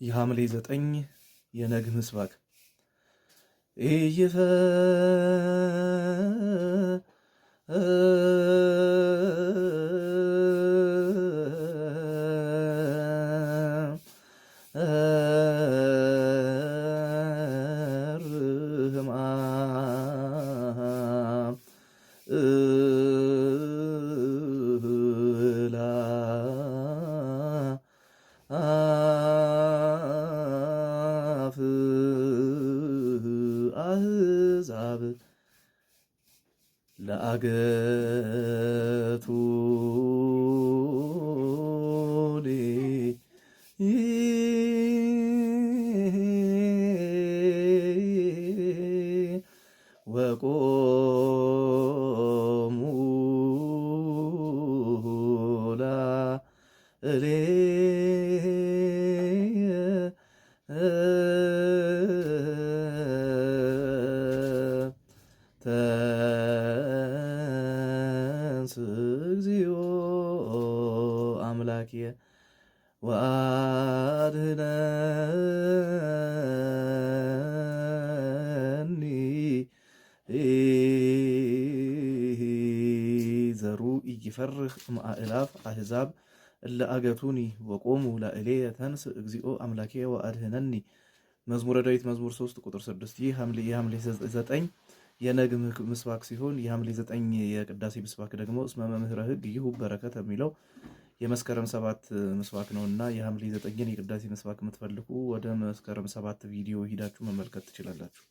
የሐምሌ 9 የነግህ ምስባክ አሕዛብ ለአገቱ ወቆሙ ላዕሌየ ተንሥእ እግዚኦ አምላክየ ወአድኅነኒ ዘሩ ኢይፈርህ እምአእላፍ አሕዛብ እለ አገቱኒ ወቆሙ ላዕሌየ ተንሥእ እግዚኦ አምላክየ ወአድኅነኒ። መዝሙረ ዳዊት መዝሙር 3 ቁጥር 6። ይህ የሐምሌ 9 የነግህ ምስባክ ሲሆን የሐምሌ 9 የቅዳሴ ምስባክ ደግሞ እስመ መምህረ ሕግ ይሁብ በረከት የሚለው የመስከረም 7 ምስባክ ነውና የሐምሌ 9ን የቅዳሴ ምስባክ የምትፈልጉ ወደ መስከረም 7 ቪዲዮ ሂዳችሁ መመልከት ትችላላችሁ።